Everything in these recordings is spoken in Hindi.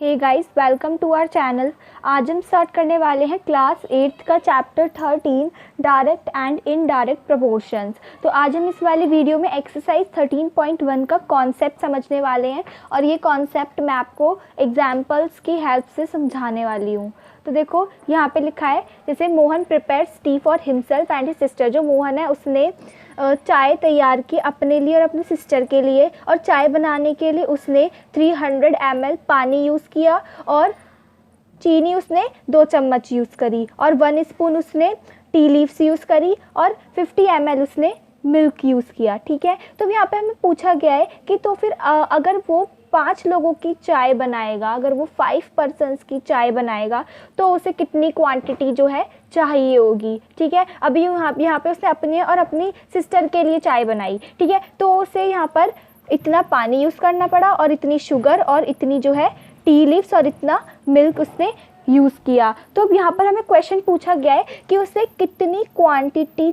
Hey guys, welcome to our channel. आज हम स्टार्ट करने वाले हैं क्लास 8 का chapter 13 direct and indirect proportions. तो आज हम इस वाले वीडियो में एक्सरसाइज 13.1 का कॉन्सेप्ट समझने वाले हैं और ये कॉन्सेप्ट मैं आपको एग्जांपल्स की हेल्प से समझाने वाली हूँ। तो देखो यहाँ पे लिखा है, जैसे Mohan prepares T for himself and his sister. जो मोहन है उसने चाय तैयार की अपने लिए और अपनी सिस्टर के लिए, और चाय बनाने के लिए उसने 300 ml पानी यूज़ किया और चीनी उसने 2 चम्मच यूज़ करी और 1 स्पून उसने टी लीव्स यूज़ करी और 50 ml उसने मिल्क यूज़ किया। ठीक है, तो यहाँ पे हमें पूछा गया है कि तो फिर अगर वो 5 लोगों की चाय बनाएगा, अगर वो 5 पर्सन्स की चाय बनाएगा तो उसे कितनी क्वांटिटी जो है चाहिए होगी। ठीक है, अभी यहाँ पे उसने अपने और अपनी सिस्टर के लिए चाय बनाई। ठीक है, तो उसे यहाँ पर इतना पानी यूज़ करना पड़ा और इतनी शुगर और इतनी जो है टी लीव्स और इतना मिल्क उसने यूज़ किया। तो अब यहाँ पर हमें क्वेश्चन पूछा गया है कि उसे कितनी क्वांटिटी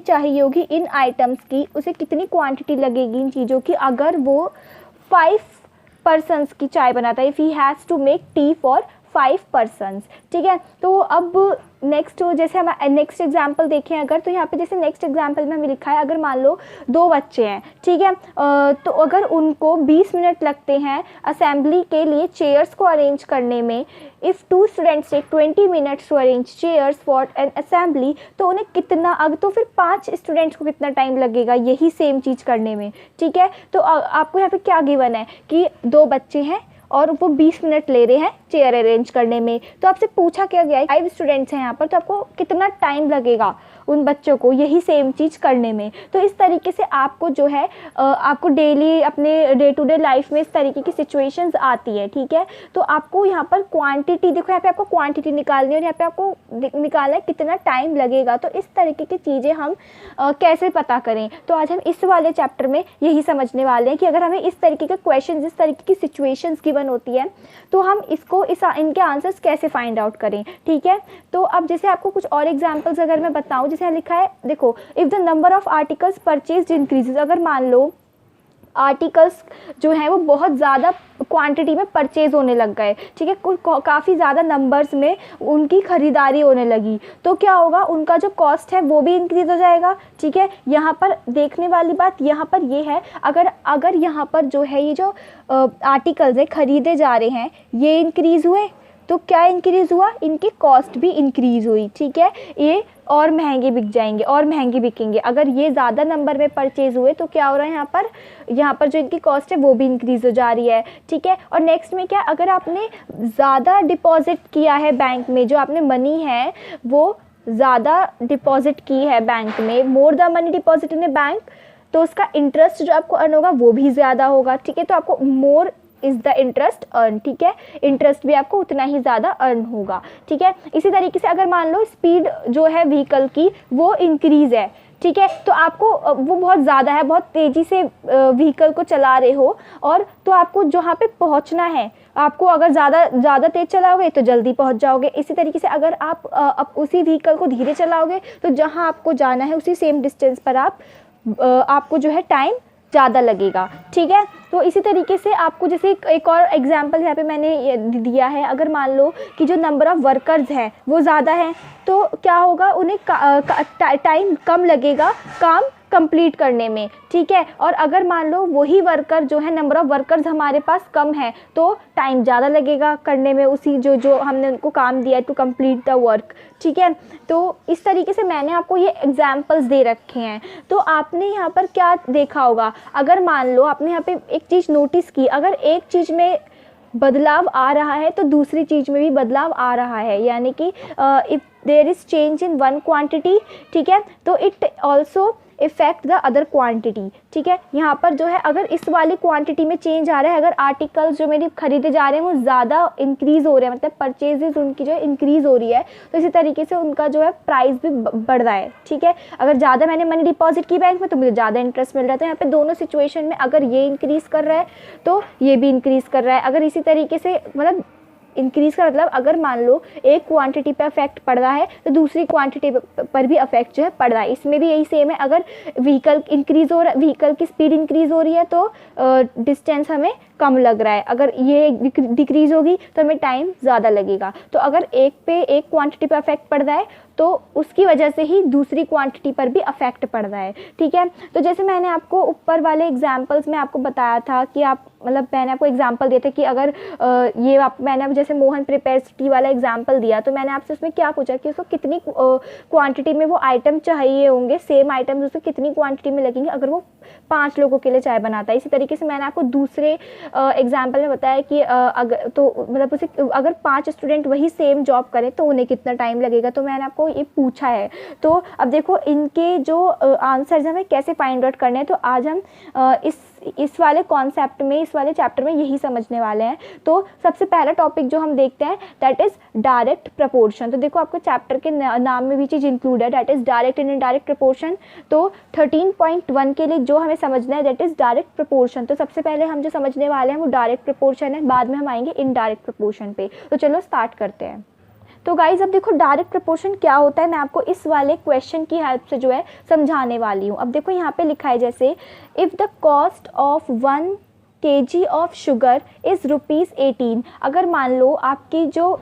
चाहिए होगी इन आइटम्स की, उसे कितनी क्वांटिटी लगेगी इन चीज़ों की अगर वो 5 पर्सन्स की चाय बनाता है। If he has to make tea for 5 persons. ठीक है, तो अब नेक्स्ट जैसे हम नेक्स्ट एग्जांपल देखें अगर, तो यहाँ पे जैसे नेक्स्ट एग्जांपल में हमें लिखा है, अगर मान लो 2 बच्चे हैं। ठीक है, तो अगर उनको 20 मिनट लगते हैं असेंबली के लिए चेयर्स को अरेंज करने में, if 2 students take 20 minutes to arrange chairs for an assembly, तो उन्हें कितना तो फिर 5 स्टूडेंट्स को कितना टाइम लगेगा यही सेम चीज़ करने में। ठीक है, तो आपको यहाँ पे क्या गिवन है कि 2 बच्चे हैं और वो 20 मिनट ले रहे हैं चेयर अरेंज करने में। तो आपसे पूछा क्या गया है 5 स्टूडेंट्स हैं यहाँ पर, तो आपको कितना टाइम लगेगा उन बच्चों को यही सेम चीज़ करने में। तो इस तरीके से आपको जो है आपको डेली अपने डे टू डे लाइफ में इस तरीके की सिचुएशंस आती है। ठीक है, तो आपको यहाँ पर क्वांटिटी, देखो यहाँ पे आपको क्वांटिटी निकालनी है और यहाँ पे आपको निकालना है कितना टाइम लगेगा। तो इस तरीके की चीज़ें हम कैसे पता करें, तो आज हम इस वाले चैप्टर में यही समझने वाले हैं कि अगर हमें इस तरीके के क्वेश्चन, इस तरीके की सिचुएशंस गिवन होती है तो हम इनके आंसर्स कैसे फाइंड आउट करें। ठीक है, तो अब जैसे आपको कुछ और एग्जांपल्स अगर मैं बताऊं, जैसे लिखा है, देखो, if the number of articles purchased increases. अगर मान लो आर्टिकल्स जो हैं वो बहुत ज़्यादा क्वांटिटी में परचेज़ होने लग गए। ठीक है, काफ़ी ज़्यादा नंबर्स में उनकी ख़रीदारी होने लगी, तो क्या होगा, उनका जो कॉस्ट है वो भी इंक्रीज़ हो जाएगा। ठीक है, यहाँ पर देखने वाली बात यहाँ पर ये है, अगर यहाँ पर जो है ये जो आर्टिकल्स है ख़रीदे जा रहे हैं ये इंक्रीज़ हुए, तो क्या इंक्रीज़ हुआ, इनकी कॉस्ट भी इंक्रीज़ हुई। ठीक है, ये और महंगे बिक जाएंगे और महंगे बिकेंगे। अगर ये ज़्यादा नंबर में परचेज़ हुए तो क्या हो रहा है, यहाँ पर जो इनकी कॉस्ट है वो भी इंक्रीज़ हो जा रही है। ठीक है, और नेक्स्ट में क्या, अगर आपने ज़्यादा डिपॉजिट किया है बैंक में, जो आपने मनी है वो ज़्यादा डिपॉजिट की है बैंक में, more the money deposit in A bank, तो उसका इंटरेस्ट जो आपको अर्न होगा वो भी ज़्यादा होगा। ठीक है, तो आपको मोर इज़ द इंटरेस्ट अर्न। ठीक है, इंटरेस्ट भी आपको उतना ही ज़्यादा अर्न होगा। ठीक है, इसी तरीके से अगर मान लो स्पीड जो है व्हीकल की वो इंक्रीज़ है। ठीक है, तो आपको वो बहुत ज़्यादा है, बहुत तेज़ी से व्हीकल को चला रहे हो, और तो आपको जहाँ पे पहुँचना है, आपको अगर ज़्यादा तेज़ चलाओगे तो जल्दी पहुँच जाओगे। इसी तरीके से अगर आप उसी व्हीकल को धीरे चलाओगे तो जहाँ आपको जाना है उसी सेम डिस्टेंस पर आपको जो है टाइम ज़्यादा लगेगा। ठीक है, तो इसी तरीके से आपको जैसे एक और एग्जांपल यहाँ पे मैंने दिया है, अगर मान लो कि जो नंबर ऑफ़ वर्कर्स हैं वो ज़्यादा हैं, तो क्या होगा, उन्हें टाइम कम लगेगा काम कंप्लीट करने में। ठीक है, और अगर मान लो वही वर्कर जो है, नंबर ऑफ़ वर्कर्स हमारे पास कम है तो टाइम ज़्यादा लगेगा करने में, उसी जो हमने उनको काम दिया है टू कंप्लीट द वर्क। ठीक है, तो इस तरीके से मैंने आपको ये एग्जांपल्स दे रखे हैं। तो आपने यहाँ पर क्या देखा होगा, अगर मान लो आपने यहाँ पे एक चीज़ नोटिस की, अगर एक चीज़ में बदलाव आ रहा है तो दूसरी चीज़ में भी बदलाव आ रहा है, यानी कि if there is change in one quantity, ठीक है, तो it also effect the other quantity. ठीक है, यहाँ पर जो है अगर इस वाली क्वांटिटी में चेंज आ रहा है, अगर आर्टिकल्स जो मेरे खरीदे जा रहे हैं वो ज़्यादा इंक्रीज़ हो रहे हैं, मतलब परचेजेज उनकी जो है इंक्रीज़ हो रही है, तो इसी तरीके से उनका जो है प्राइस भी बढ़ रहा है। ठीक है, अगर ज़्यादा मैंने मनी डिपॉजिट की बैंक में तो मुझे ज़्यादा इंटरेस्ट मिल रहा है। तो यहाँ पे दोनों सिचुएशन में अगर ये इंक्रीज़ कर रहा है तो ये भी इंक्रीज़ कर रहा है। अगर इसी तरीके से मतलब इंक्रीज़ का मतलब अगर मान लो एक क्वांटिटी पे अफेक्ट पड़ रहा है तो दूसरी क्वांटिटी पर भी अफेक्ट जो है पड़ रहा है। इसमें भी यही सेम है, अगर व्हीकल इंक्रीज़ हो रहा, व्हीकल की स्पीड इंक्रीज़ हो रही है तो डिस्टेंस हमें कम लग रहा है, अगर ये डिक्रीज़ होगी तो हमें टाइम ज़्यादा लगेगा। तो अगर एक क्वांटिटी पर अफेक्ट पड़ रहा है तो उसकी वजह से ही दूसरी क्वांटिटी पर भी अफेक्ट पड़ रहा है, ठीक है। तो जैसे मैंने आपको ऊपर वाले एग्जांपल्स में आपको बताया था कि आप मतलब मैंने आपको एग्जांपल दिए थे कि अगर मैंने अब जैसे मोहन प्रिपेयर्स टी वाला एग्जांपल दिया तो मैंने आपसे उसमें क्या पूछा कि उसको कितनी क्वांटिटी में वो आइटम चाहिए होंगे, सेम आइटम्स उसको कितनी क्वांटिटी में लगेंगे अगर वो 5 लोगों के लिए चाय बनाता है। इसी तरीके से मैंने आपको दूसरे एग्जाम्पल में बताया कि अगर तो मतलब उसे अगर 5 स्टूडेंट वही सेम जॉब करें तो उन्हें कितना टाइम लगेगा, तो मैंने आपको ये पूछा है। तो अब देखो इनके जो आंसर्स हमें कैसे फाइंड आउट करने हैं, तो आज हम इस वाले कॉन्सेप्ट में, इस वाले चैप्टर में यही समझने वाले हैं। तो सबसे पहला टॉपिक जो हम देखते हैं दैट इज़ डायरेक्ट प्रपोर्शन। तो देखो आपको चैप्टर के नाम में भी चीज़ इंक्लूड है, that is direct and indirect proportion. तो 13.1 के लिए जो हमें समझना है दैट इज़ डायरेक्ट प्रपोर्शन। तो सबसे पहले हम जो समझने वाले हैं वो डायरेक्ट प्रपोर्शन है, बाद में हम आएंगे इनडायरेक्ट प्रपोर्शन पे। तो चलो स्टार्ट करते हैं। तो गाइज अब देखो डायरेक्ट प्रपोर्शन क्या होता है, मैं आपको इस वाले क्वेश्चन की हेल्प से जो है समझाने वाली हूँ। अब देखो यहाँ पे लिखा है जैसे if the cost of 1 kg of sugar is ₹18। अगर मान लो आपकी जो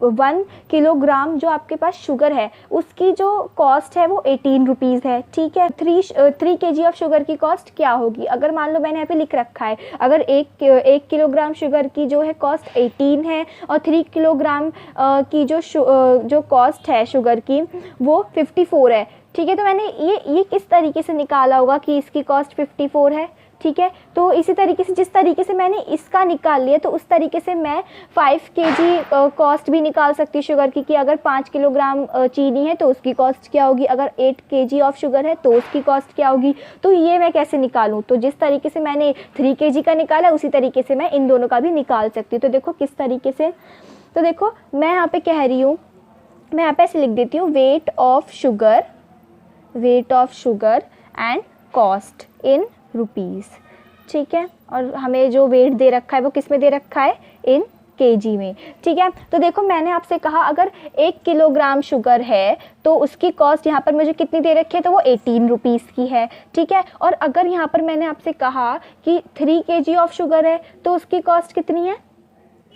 1 किलोग्राम जो आपके पास शुगर है उसकी जो कॉस्ट है वो 18 रुपीज़ है, ठीक है। 3 kg ऑफ शुगर की कॉस्ट क्या होगी, अगर मान लो मैंने यहाँ पे लिख रखा है अगर एक किलोग्राम शुगर की जो है कॉस्ट 18 है और 3 किलोग्राम की जो कॉस्ट है शुगर की वो 54 है, ठीक है। तो मैंने ये किस तरीके से निकाला होगा कि इसकी कॉस्ट 54 है, ठीक है। तो इसी तरीके से जिस तरीके से मैंने इसका निकाल लिया तो उस तरीके से मैं 5 kg कॉस्ट भी निकाल सकती हूँ शुगर की, कि अगर 5 किलोग्राम चीनी है तो उसकी कॉस्ट क्या होगी, अगर 8 kg ऑफ शुगर है तो उसकी कॉस्ट क्या होगी। तो ये मैं कैसे निकालूँ, तो जिस तरीके से मैंने 3 kg का निकाला उसी तरीके से मैं इन दोनों का भी निकाल सकती हूँ। तो देखो किस तरीके से, तो देखो मैं यहाँ पे कह रही हूँ, मैं यहाँ पे ऐसे लिख देती हूँ weight of sugar and cost in rupees, ठीक है। और हमें जो वेट दे रखा है वो किस में दे रखा है, इन केजी में, ठीक है। तो देखो मैंने आपसे कहा अगर 1 किलोग्राम शुगर है तो उसकी कॉस्ट यहाँ पर मुझे कितनी दे रखी है, तो वो 18 रुपीज़ की है, ठीक है। और अगर यहाँ पर मैंने आपसे कहा कि 3 kg ऑफ शुगर है तो उसकी कॉस्ट कितनी है,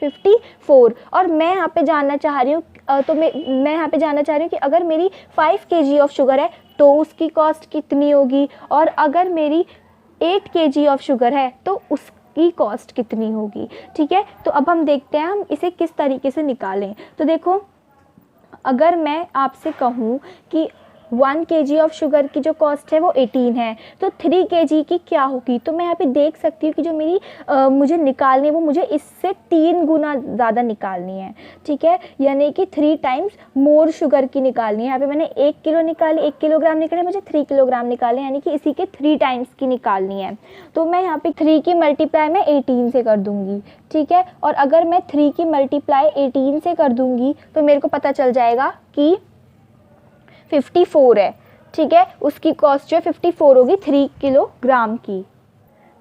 54। और मैं यहाँ पे जानना चाह रही हूँ मैं यहाँ पे जानना चाह रही हूँ कि अगर मेरी 5 kg ऑफ शुगर है तो उसकी कॉस्ट कितनी होगी, और अगर मेरी 8 kg ऑफ शुगर है तो उसकी कॉस्ट कितनी होगी, ठीक है। तो अब हम देखते हैं हम इसे किस तरीके से निकालें। तो देखो अगर मैं आपसे कहूँ कि 1 kg ऑफ शुगर की जो कॉस्ट है वो 18 है तो 3 kg की क्या होगी, तो मैं यहाँ पे देख सकती हूँ कि जो मेरी मुझे निकालनी है वो मुझे इससे 3 गुना ज़्यादा निकालनी है, ठीक है। यानी कि 3 टाइम्स मोर शुगर की निकालनी है। यहाँ पे मैंने 1 किलो निकाली, 1 किलोग्राम निकाले, मुझे 3 किलोग्राम निकाले, यानी कि इसी के 3 टाइम्स की निकालनी है। तो मैं यहाँ पे 3 की मल्टीप्लाई मैं 18 से कर दूँगी, ठीक है। और अगर मैं 3 की मल्टीप्लाई 18 से कर दूँगी तो मेरे को पता चल जाएगा कि 54 है, ठीक है। उसकी कॉस्ट जो है 54 होगी 3 किलोग्राम की।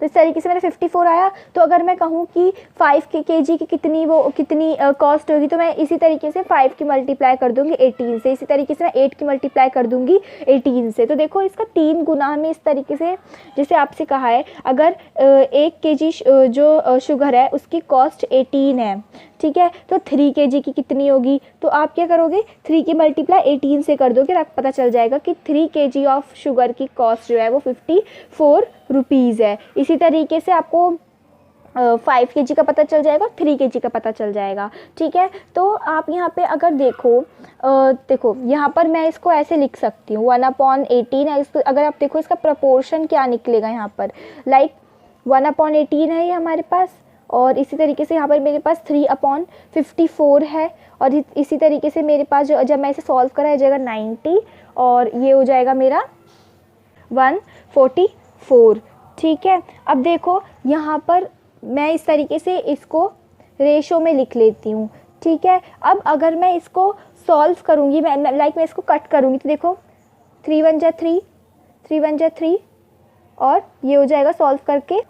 तो इस तरीके से मेरा 54 आया। तो अगर मैं कहूँ कि 5 kg की कितनी कॉस्ट होगी, तो मैं इसी तरीके से 5 की मल्टीप्लाई कर दूँगी 18 से, इसी तरीके से मैं 8 की मल्टीप्लाई कर दूँगी 18 से। तो देखो इसका 3 गुना हमें इस तरीके से, जैसे आपसे कहा है अगर 1 kg जो शुगर है उसकी कॉस्ट 18 है, ठीक है। तो 3 kg की कितनी होगी, तो आप क्या करोगे 3 की मल्टीप्लाई 18 से कर दोगे, आपको पता चल जाएगा कि 3 kg ऑफ शुगर की कॉस्ट जो है वो 54 रुपीज़ है। इसी तरीके से आपको 5 kg का पता चल जाएगा, 3 kg का पता चल जाएगा, ठीक है। तो आप यहाँ पे अगर देखो यहाँ पर मैं इसको ऐसे लिख सकती हूँ 1/18 है। इसको अगर आप देखो इसका प्रपोर्शन क्या निकलेगा यहाँ पर, लाइक 1/18 है ये हमारे पास, और इसी तरीके से यहाँ पर मेरे पास 3/54 है, और इसी तरीके से मेरे पास जब मैं इसे सॉल्व करा जाएगा 90 और ये हो जाएगा मेरा 144, ठीक है। अब देखो यहाँ पर मैं इस तरीके से इसको रेशो में लिख लेती हूँ, ठीक है। अब अगर मैं इसको सॉल्व करूँगी, मैं इसको कट करूँगी, तो देखो 3 1 जा 3 और ये हो जाएगा सॉल्व करके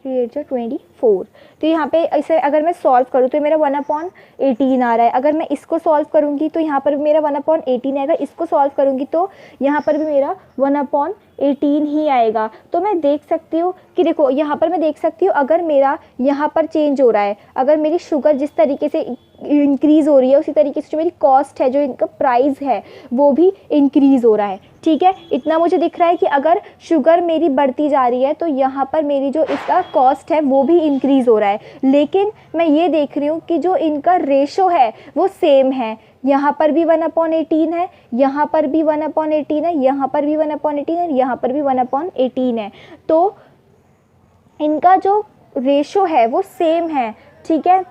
3 8 24। तो यहाँ पे इसे अगर मैं सॉल्व करूँ तो मेरा 1/18 आ रहा है। अगर मैं इसको सॉल्व करूँगी तो यहाँ पर भी मेरा 1/18 आएगा, इसको सॉल्व करूँगी तो यहाँ पर भी मेरा 1/18 ही आएगा। तो मैं देख सकती हूँ कि देखो यहाँ पर मैं देख सकती हूँ अगर मेरा यहाँ पर चेंज हो रहा है, अगर मेरी शुगर जिस तरीके से इंक्रीज़ हो रही है उसी तरीके से जो मेरी कॉस्ट है, जो इनका प्राइस है वो भी इंक्रीज़ हो रहा है। ठीक है, इतना मुझे दिख रहा है कि अगर शुगर मेरी बढ़ती जा रही है तो यहाँ पर मेरी जो इसका कॉस्ट है वो भी इंक्रीज़ हो रहा है। लेकिन मैं ये देख रही हूँ कि जो इनका रेशो है वो सेम है, यहाँ पर भी 1/18 है, यहाँ पर भी 1/18 है, यहाँ पर भी 1/18 है, यहाँ पर भी 1/18 है। तो इनका जो रेशो है वो सेम है। ठीक है,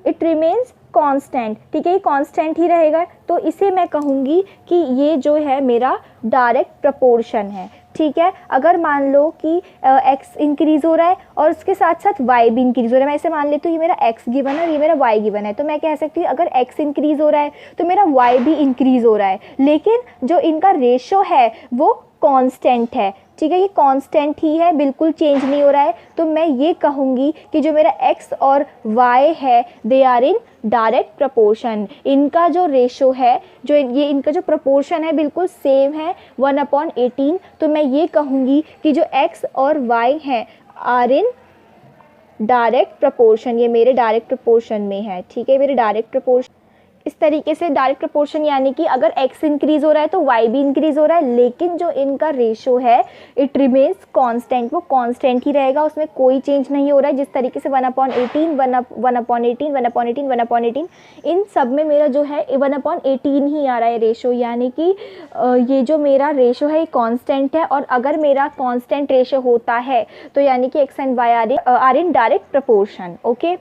इट रिमेन्स कांस्टेंट। ठीक है, ये कांस्टेंट ही रहेगा। तो इसे मैं कहूँगी कि ये जो है मेरा डायरेक्ट प्रपोर्शन है। ठीक है, अगर मान लो कि x इंक्रीज़ हो रहा है और उसके साथ साथ y भी इंक्रीज़ हो रहा है, मैं ऐसे मान लेती हूँ ये मेरा x गिवन है और ये मेरा y गिवन है, तो मैं कह सकती हूँ अगर x इंक्रीज़ हो रहा है तो मेरा y भी इंक्रीज़ हो रहा है, लेकिन जो इनका रेशो है वो कांस्टेंट है। ठीक है, ये कांस्टेंट ही है, बिल्कुल चेंज नहीं हो रहा है। तो मैं ये कहूँगी कि जो मेरा x और y है they are in direct proportion. इनका जो रेशो है, जो ये इनका जो प्रपोर्शन है बिल्कुल सेम है 1/18। तो मैं ये कहूँगी कि जो x और y हैं आर इन डायरेक्ट प्रपोर्शन, ये मेरे डायरेक्ट प्रपोर्शन में है। ठीक है, मेरे डायरेक्ट प्रपोर्शन इस तरीके से डायरेक्ट प्रपोर्शन, यानी कि अगर x इंक्रीज़ हो रहा है तो y भी इंक्रीज़ हो रहा है, लेकिन जो इनका रेशो है इट रिमेन्स कांस्टेंट, वो कांस्टेंट ही रहेगा, उसमें कोई चेंज नहीं हो रहा है। जिस तरीके से 1/18 1/18 1/18 1/18 इन सब में मेरा जो है 1/18 ही आ रहा है रेशो, यानी कि ये जो मेरा रेशो है ये कांस्टेंट है। और अगर मेरा कांस्टेंट रेशो होता है तो यानी कि x and y are in direct proportion. Okay,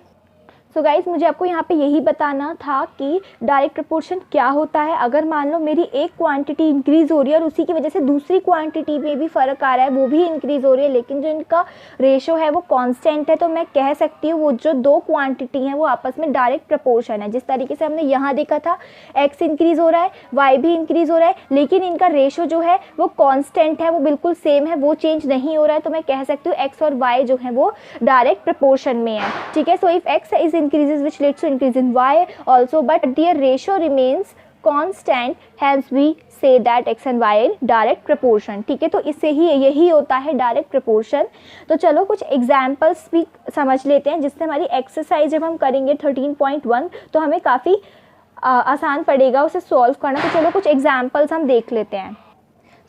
so guys, मुझे आपको यहाँ पे यही बताना था कि डायरेक्ट प्रपोर्शन क्या होता है। अगर मान लो मेरी एक क्वांटिटी इंक्रीज़ हो रही है और उसी की वजह से दूसरी क्वांटिटी में भी फ़र्क आ रहा है, वो भी इंक्रीज़ हो रही है, लेकिन जो इनका रेशो है वो कांस्टेंट है, तो मैं कह सकती हूँ वो जो दो क्वांटिटी हैं वो आपस में डायरेक्ट प्रपोर्शन है। जिस तरीके से हमने यहाँ देखा था x इंक्रीज़ हो रहा है, y भी इंक्रीज़ हो रहा है, लेकिन इनका रेशो जो है वो कॉन्स्टेंट है, वो बिल्कुल सेम है, वो चेंज नहीं हो रहा है। तो मैं कह सकती हूँ x और y जो है वो डायरेक्ट प्रपोर्शन में है। ठीक है, so if x is increases which leads to increase in y also, but their ratio remains constant, hence we say that x and y in direct proportion। ठीक है, तो इससे ही यही होता है डायरेक्ट प्रपोर्शन। तो चलो कुछ एग्जांपल्स भी समझ लेते हैं, जिससे हमारी एक्सरसाइज जब हम करेंगे 13.1 तो हमें काफ़ी आसान पड़ेगा उसे सॉल्व करना। तो चलो कुछ एग्जांपल्स हम देख लेते हैं।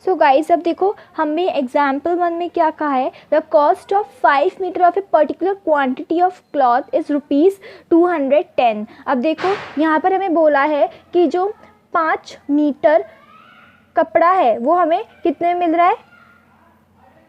सो गाइस, अब देखो हमें एग्जाम्पल 1 में क्या कहा है, the cost of 5 metre of a particular quantity of cloth is ₹210। अब देखो यहाँ पर हमें बोला है कि जो 5 मीटर कपड़ा है वो हमें कितने मिल रहा है,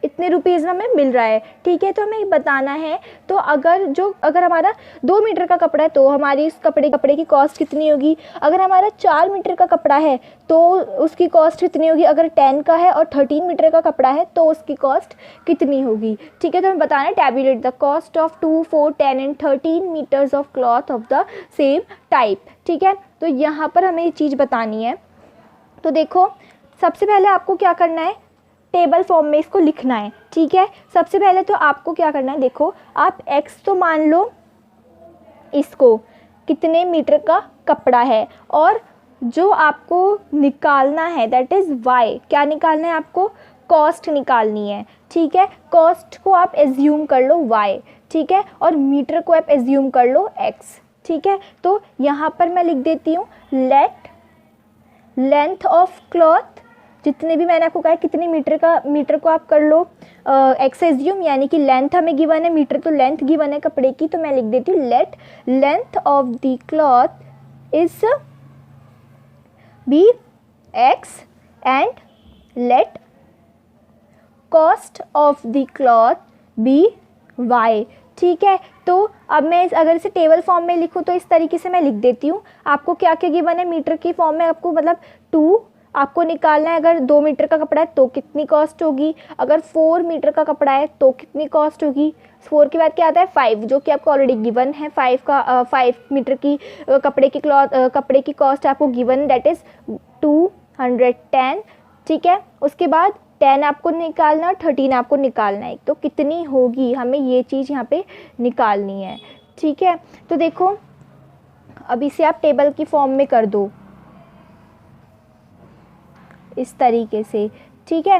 इतने रुपीज़ हमें मिल रहा है। ठीक है, तो हमें बताना है। तो अगर हमारा 2 मीटर का कपड़ा है तो हमारी इस कपड़े की कॉस्ट कितनी होगी। अगर हमारा 4 मीटर का कपड़ा है तो उसकी कॉस्ट कितनी होगी। अगर 10 का है और 13 मीटर का कपड़ा है तो उसकी कॉस्ट कितनी होगी। ठीक है, तो हमें बताना है tabulate the cost of 2 4 10 and 13 metres of cloth of the same type. ठीक है, तो यहाँ पर हमें ये चीज़ बतानी है। तो देखो सबसे पहले आपको क्या करना है, टेबल फॉर्म में इसको लिखना है। ठीक है, सबसे पहले तो आपको क्या करना है, देखो आप x तो मान लो इसको कितने मीटर का कपड़ा है, और जो आपको निकालना है दैट इज़ y। क्या निकालना है आपको, कॉस्ट निकालनी है। ठीक है, कॉस्ट को आप एज्यूम कर लो y। ठीक है, और मीटर को आप एज्यूम कर लो x। ठीक है, तो यहाँ पर मैं लिख देती हूँ लेट लेंथ ऑफ क्लॉथ, जितने भी मैंने आपको कहा कितने मीटर को आप कर लो एक्स एज्यूम, यानी कि लेंथ हमें गिवन है, मीटर तो लेंथ गिवन है कपड़े की, तो मैं लिख देती हूँ let length of the cloth is be x and let cost of the cloth be y. ठीक है, तो अब मैं अगर इसे टेबल फॉर्म में लिखूँ तो इस तरीके से मैं लिख देती हूँ। आपको क्या क्या गिवन है मीटर की फॉर्म में, आपको मतलब 2 आपको निकालना है। अगर 2 मीटर का कपड़ा है तो कितनी कॉस्ट होगी, अगर 4 मीटर का कपड़ा है तो कितनी कॉस्ट होगी। 4 के बाद क्या आता है 5, जो कि आपको ऑलरेडी गिवन है। 5 मीटर की कपड़े की कॉस्ट आपको गिवन दैट इज़ 210। ठीक है, उसके बाद 10 आपको निकालना और 13 आपको निकालना है, तो कितनी होगी हमें ये चीज़ यहाँ पे निकालनी है। ठीक है, तो देखो अब इसे आप टेबल की फॉर्म में कर दो इस तरीके से। ठीक है,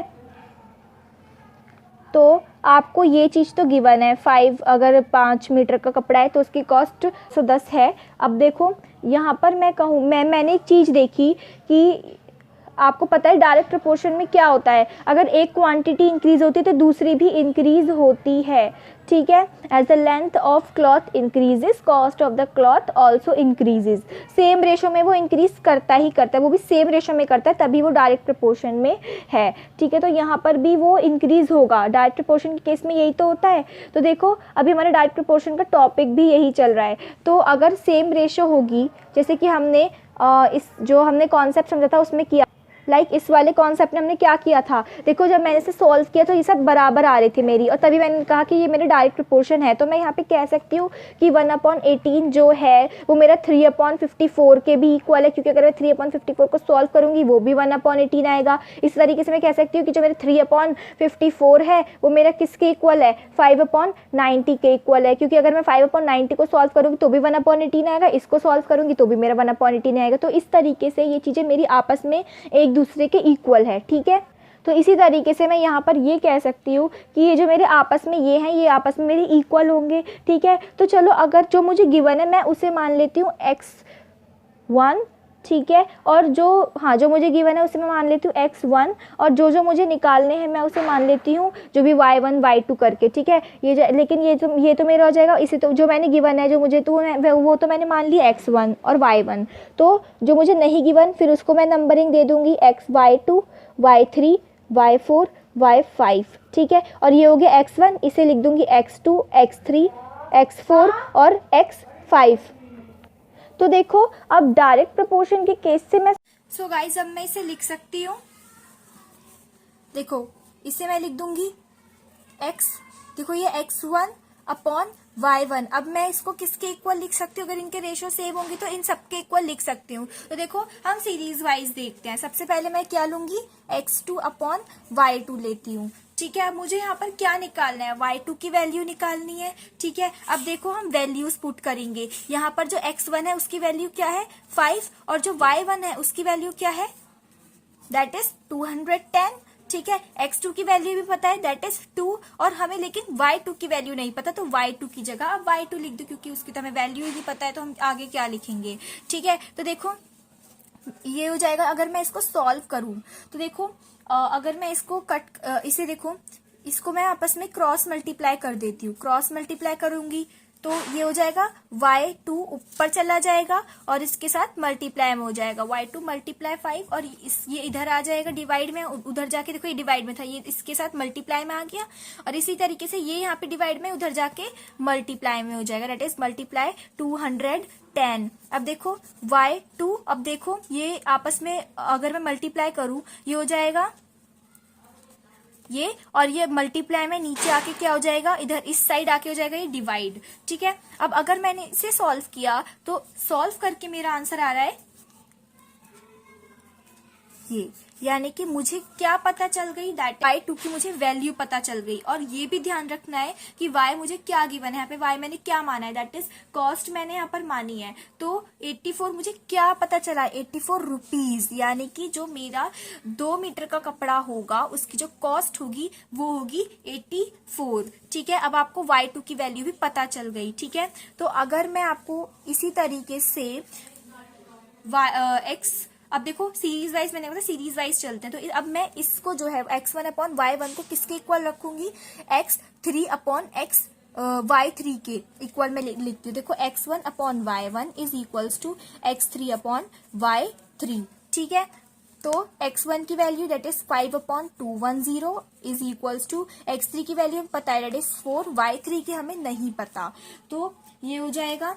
तो आपको ये चीज़ तो गिवन है, 5 अगर 5 मीटर का कपड़ा है तो उसकी कॉस्ट 110 है। अब देखो यहाँ पर मैं कहूँ, मैंने एक चीज़ देखी कि आपको पता है डायरेक्ट प्रोपोर्शन में क्या होता है, अगर एक क्वांटिटी इंक्रीज होती है तो दूसरी भी इंक्रीज होती है। ठीक है, as the length of cloth increases cost of the cloth also increases. Same ratio में वो इंक्रीज करता ही करता है, वो भी सेम रेशो में करता है, तभी वो डायरेक्ट प्रोपोर्शन में है। ठीक है, तो यहाँ पर भी वो इंक्रीज होगा, डायरेक्ट प्रोपोर्शन के केस में यही तो होता है। तो देखो अभी हमारा डायरेक्ट प्रोपोर्शन का टॉपिक भी यही चल रहा है, तो अगर सेम रेशो होगी, जैसे कि हमने इस जो हमने कॉन्सेप्ट समझा था उसमें किया, इस वाले कॉन्सेप्ट में हमने क्या किया था, देखो जब मैंने इसे सॉल्व किया तो ये सब बराबर आ रही थी मेरी, और तभी मैंने कहा कि ये मेरे डायरेक्ट प्रोपोर्शन है। तो मैं यहाँ पे कह सकती हूँ कि 1/18 जो है वो मेरा 3/54 के भी इक्वल है, क्योंकि अगर मैं 3/54 को सॉल्व करूँगी वो भी 1/18 आएगा। इस तरीके से मैं कह सकती हूँ कि जो मेरे 3/54 है वो मेरा किसके इक्वल है, 5/90 के इक्वल है, क्योंकि अगर मैं 5/90 को सॉल्व करूँगी तो भी 1/18 आएगा, इसको सॉल्व करूँगी तो भी मेरा 1/18 आएगा। तो इस तरीके से ये चीज़ें मेरी आपस में एक दूसरे के इक्वल है। ठीक है, तो इसी तरीके से मैं यहाँ पर ये कह सकती हूँ कि ये जो मेरे आपस में ये हैं ये आपस में मेरे इक्वल होंगे। ठीक है, तो चलो अगर जो मुझे गिवन है मैं उसे मान लेती हूँ x1। ठीक है, और जो मुझे गिवन है उसे मैं मान लेती हूँ x1, और जो मुझे निकालने हैं मैं उसे मान लेती हूँ जो भी y1 y2 करके। ठीक है, लेकिन ये तो मेरा हो जाएगा, इसे तो जो मैंने गिवन है जो मुझे तो वो तो मैंने मान लिया x1 और y1, तो जो मुझे नहीं गिवन फिर उसको मैं नंबरिंग दे दूँगी x y2 y3 y4 y5। ठीक है, और ये हो गया x1, इसे लिख दूँगी x2 x3 x4 और x5। तो देखो अब डायरेक्ट प्रोपोर्शन के केस से मैं गाइस अब मैं इसे लिख सकती हूँ, देखो इसे मैं लिख दूंगी x, देखो ये x1 अपॉन y1। अब मैं इसको किसके इक्वल लिख सकती हूँ, अगर इनके रेशो सेम होंगे तो इन सबके इक्वल लिख सकती हूँ। तो देखो हम सीरीज वाइज देखते हैं, सबसे पहले मैं क्या लूंगी, x2 अपॉन y2 लेती हूँ। ठीक है, अब मुझे यहाँ पर क्या निकालना है, y2 की वैल्यू निकालनी है। ठीक है, अब देखो हम वैल्यूज पुट करेंगे, यहाँ पर जो x1 है उसकी वैल्यू क्या है 5, और जो y1 है उसकी वैल्यू क्या है, दैट इज 210। ठीक है, x2 की वैल्यू भी पता है, दैट इज 2, और हमें लेकिन y2 की वैल्यू नहीं पता, तो y2 की जगह अब y2 लिख दो, क्योंकि उसकी तो हमें वैल्यू ही नहीं पता है, तो हम आगे क्या लिखेंगे। ठीक है, तो देखो ये हो जाएगा, अगर मैं इसको सॉल्व करूं तो देखो अगर मैं इसको इसे देखो, इसको मैं आपस में क्रॉस मल्टीप्लाई कर देती हूँ, क्रॉस मल्टीप्लाई करूंगी तो ये हो जाएगा y2 ऊपर चला जाएगा और इसके साथ मल्टीप्लाई में हो जाएगा y2 मल्टीप्लाई 5, और ये इधर आ जाएगा डिवाइड में, उधर जाके देखो ये डिवाइड में था, ये इसके साथ मल्टीप्लाई में आ गया, और इसी तरीके से ये यहाँ पे डिवाइड में उधर जाके मल्टीप्लाई में हो जाएगा, दैट इज मल्टीप्लाई 210। अब देखो y2, अब देखो ये आपस में अगर मैं मल्टीप्लाई करूं ये हो जाएगा ये, और ये मल्टीप्लाई में नीचे आके क्या हो जाएगा, इधर इस साइड आके हो जाएगा ये डिवाइड। ठीक है, अब अगर मैंने इसे सॉल्व किया तो सॉल्व करके मेरा आंसर आ रहा है ये, यानी कि मुझे क्या पता चल गई, दैट y2 की मुझे वैल्यू पता चल गई। और ये भी ध्यान रखना है कि y मुझे क्या गिवन है, यहाँ पे y मैंने क्या माना है, दैट इज कॉस्ट मैंने यहाँ पर मानी है। तो 84 मुझे क्या पता चला, 84 रुपीज, यानी कि जो मेरा 2 मीटर का कपड़ा होगा उसकी जो कॉस्ट होगी वो होगी 84। ठीक है, अब आपको y2 की वैल्यू भी पता चल गई। ठीक है, तो अगर मैं आपको इसी तरीके से x, अब देखो सीरीज वाइज मैंने बोला सीरीज वाइज चलते हैं, तो अब मैं इसको जो है x1 अपॉन y1 को किसके इक्वल रखूंगी, x3 अपॉन y3 के इक्वल में लिखती हूँ। देखो x1 upon y1 is equals to x3 upon y3। ठीक है, तो x1 की value that is 5/210 is equals to x3 की वैल्यू पता है दैट इज 4, y3 की हमें नहीं पता, तो ये हो जाएगा।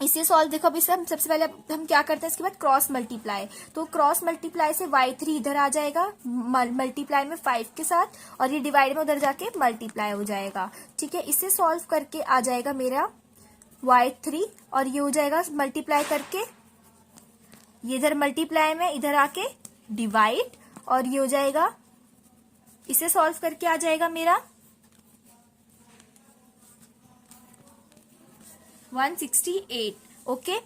इसे सॉल्व देखो, अब इसे हम सबसे पहले हम क्या करते हैं, इसके बाद क्रॉस मल्टीप्लाई, तो क्रॉस मल्टीप्लाई से y3 इधर आ जाएगा मल्टीप्लाई में 5 के साथ, और ये डिवाइड में उधर जाके मल्टीप्लाई हो जाएगा। ठीक है, इसे सॉल्व करके आ जाएगा मेरा y3, और ये हो जाएगा मल्टीप्लाई करके, ये इधर मल्टीप्लाई में इधर आके डिवाइड, और ये हो जाएगा इसे सॉल्व करके आ जाएगा मेरा 168। ओके,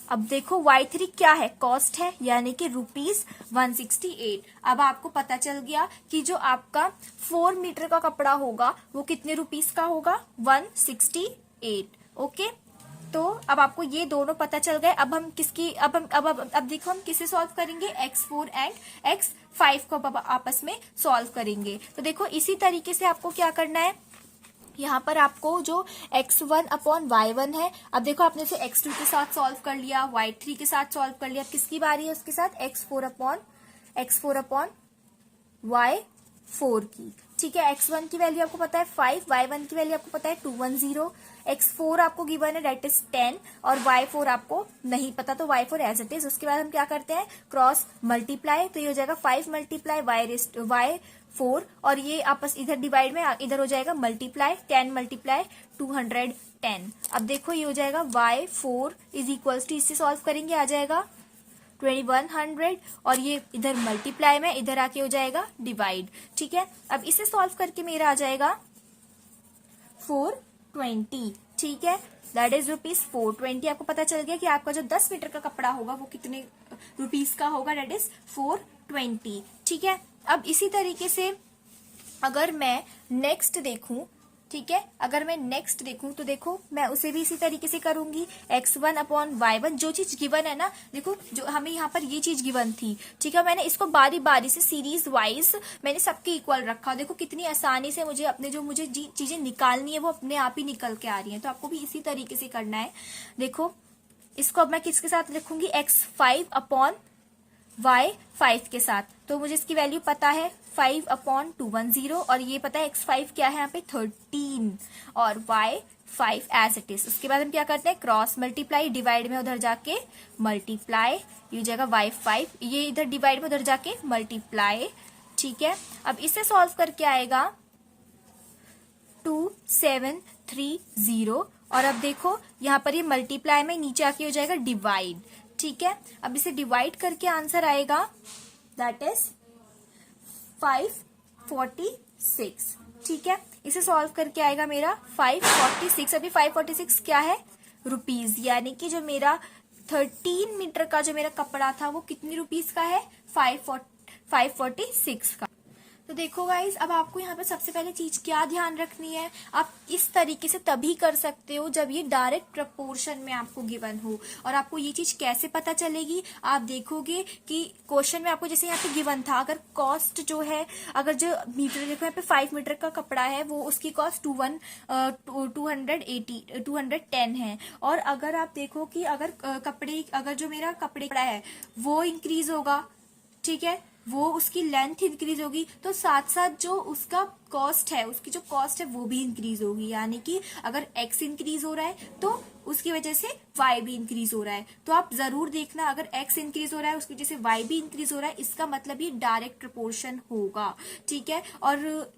अब देखो y3 क्या है, कॉस्ट है, यानी कि ₹168। अब आपको पता चल गया कि जो आपका 4 मीटर का कपड़ा होगा वो कितने रुपीस का होगा, 168। ओके, तो अब आपको ये दोनों पता चल गए। अब हम किसकी अब देखो हम किसे सॉल्व करेंगे, x4 एंड x5 को अब आपस में सॉल्व करेंगे। तो देखो इसी तरीके से आपको क्या करना है, यहाँ पर आपको जो x1 अपॉन y1 है, अब देखो आपने इसे x2 के साथ सॉल्व कर लिया, y3 के साथ सॉल्व कर लिया, अब किसकी बारी है उसके साथ, x4 अपॉन y4 की। ठीक है, x1 की वैल्यू आपको पता है 5, y1 की वैल्यू आपको पता है 210, x4 आपको गिवन है दैट इज 10 और y4 आपको नहीं पता, तो y4 एज इट इज। उसके बाद हम क्या करते हैं, क्रॉस मल्टीप्लाई, तो ये हो जाएगा 5 मल्टीप्लाई y4 और ये आपस इधर डिवाइड में इधर हो जाएगा मल्टीप्लाई, 10 मल्टीप्लाई 210। अब देखो ये हो जाएगा y4 इज इक्वल्स टू, इससे सॉल्व करेंगे आ जाएगा 2100 और ये इधर मल्टीप्लाई में इधर आके हो जाएगा डिवाइड। ठीक है, अब इसे सॉल्व करके मेरा आ जाएगा 420। ठीक है, दैट इज ₹420। आपको पता चल गया कि आपका जो 10 मीटर का कपड़ा होगा वो कितने रुपीस का होगा, दैट इज 420। ठीक है, अब इसी तरीके से अगर मैं नेक्स्ट देखूं, ठीक है, अगर मैं नेक्स्ट देखूं तो देखो मैं उसे भी इसी तरीके से करूंगी, x1 अपॉन y1, जो चीज गिवन है ना, देखो जो हमें यहाँ पर ये चीज गिवन थी, ठीक है, मैंने इसको बारी बारी से सीरीज वाइज मैंने सबके इक्वल रखा। देखो कितनी आसानी से मुझे अपने जो मुझे चीजें निकालनी है वो अपने आप ही निकल के आ रही है। तो आपको भी इसी तरीके से करना है। देखो इसको अब मैं किसके साथ लिखूंगी, x5 अपॉन y5 के साथ, तो मुझे इसकी वैल्यू पता है 5 अपॉन 210 और ये पता है x5 क्या है यहाँ पे 13 और y5 एज इट इज। उसके बाद हम क्या करते हैं, क्रॉस मल्टीप्लाई, डिवाइड में उधर जाके मल्टीप्लाई, ये हो जाएगा y5, ये इधर डिवाइड में उधर जाके मल्टीप्लाई। ठीक है, अब इसे सॉल्व करके आएगा 2730 और अब देखो यहाँ पर ये मल्टीप्लाई में नीचे आके हो जाएगा डिवाइड। ठीक है, अब इसे डिवाइड करके आंसर आएगा दैट इज 546। ठीक है, इसे सॉल्व करके आएगा मेरा 546। अभी 546 क्या है, रुपीज, यानी कि जो मेरा 13 मीटर का जो मेरा कपड़ा था वो कितनी रुपीस का है, 546 का। तो देखो गाइज, अब आपको यहाँ पे सबसे पहले चीज क्या ध्यान रखनी है, आप इस तरीके से तभी कर सकते हो जब ये डायरेक्ट प्रपोर्शन में आपको गिवन हो। और आपको ये चीज कैसे पता चलेगी, आप देखोगे कि क्वेश्चन में आपको जैसे यहाँ पे गिवन था, अगर कॉस्ट जो है, अगर जो मीटर देखो यहाँ पे 5 मीटर का कपड़ा है वो उसकी कॉस्ट 210 है। और अगर आप देखो कि अगर जो मेरा कपड़े का है वो इंक्रीज होगा, ठीक है, वो उसकी लेंथ इंक्रीज होगी, तो साथ साथ जो उसका कॉस्ट है, उसकी जो कॉस्ट है वो भी इंक्रीज होगी। यानी कि अगर x इंक्रीज हो रहा है तो उसकी वजह से y भी इंक्रीज हो रहा है। तो आप जरूर देखना, अगर x इंक्रीज हो रहा है उसकी वजह से y भी इंक्रीज हो रहा है, इसका मतलब ये डायरेक्ट प्रोपोर्शन होगा। ठीक है, और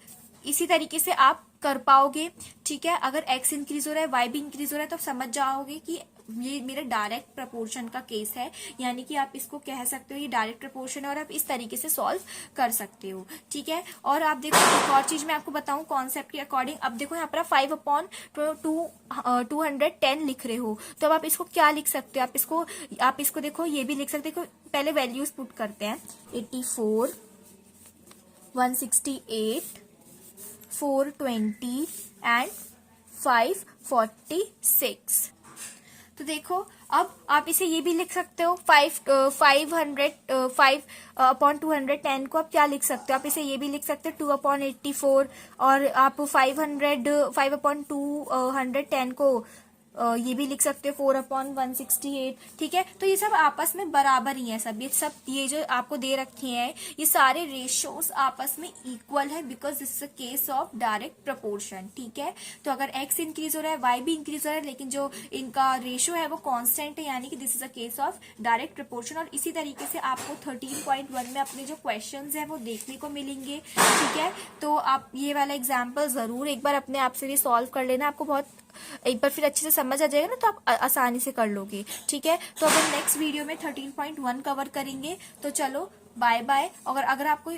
इसी तरीके से आप कर पाओगे। ठीक है, अगर x इंक्रीज हो रहा है y भी इंक्रीज हो रहा है तो समझ जाओगे कि ये मेरा डायरेक्ट प्रपोर्शन का केस है, यानी कि आप इसको कह सकते हो ये डायरेक्ट प्रपोर्शन है और आप इस तरीके से सॉल्व कर सकते हो। ठीक है, और आप देखो एक और चीज मैं आपको बताऊं कॉन्सेप्ट के अकॉर्डिंग। अब देखो यहाँ पर 5 अपॉन 210 लिख रहे हो, तो अब आप इसको क्या लिख सकते हो, आप इसको देखो ये भी लिख सकते हो। पहले वैल्यूज पुट करते हैं, 84, 168, 420 एंड 546। तो देखो अब आप इसे ये भी लिख सकते हो, 5 अपॉन 210 को आप क्या लिख सकते हो, आप इसे ये भी लिख सकते हो 2 अपॉन 84 और आप 5 अपॉन 210 को ये भी लिख सकते हो 4 अपॉन 168। ठीक है, तो ये सब आपस में बराबर ही है, ये जो आपको दे रखे हैं ये सारे रेशियोज आपस में इक्वल है, because this is a case of direct proportion. ठीक है, तो अगर x इंक्रीज हो रहा है y भी इंक्रीज हो रहा है, लेकिन जो इनका रेशियो है वो कांस्टेंट है, यानी कि this is a case of direct proportion. और इसी तरीके से आपको 13.1 में अपने जो क्वेश्चंस है वो देखने को मिलेंगे। ठीक है, तो आप ये वाला एग्जाम्पल जरूर एक बार अपने आप से भी सॉल्व कर लेना, आपको बहुत एक बार फिर अच्छे से समझ आ जाएगा ना, तो आप आसानी से कर लोगे। ठीक है, तो अगर नेक्स्ट वीडियो में 13.1 कवर करेंगे। तो चलो बाय बाय। अगर आपको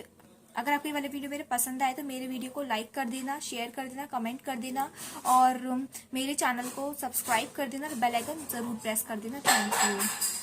अगर आपको ये वाले वीडियो मेरे पसंद आए तो मेरे वीडियो को लाइक कर देना, शेयर कर देना, कमेंट कर देना और मेरे चैनल को सब्सक्राइब कर देना और बेल आइकन जरूर प्रेस कर देना। Thank you.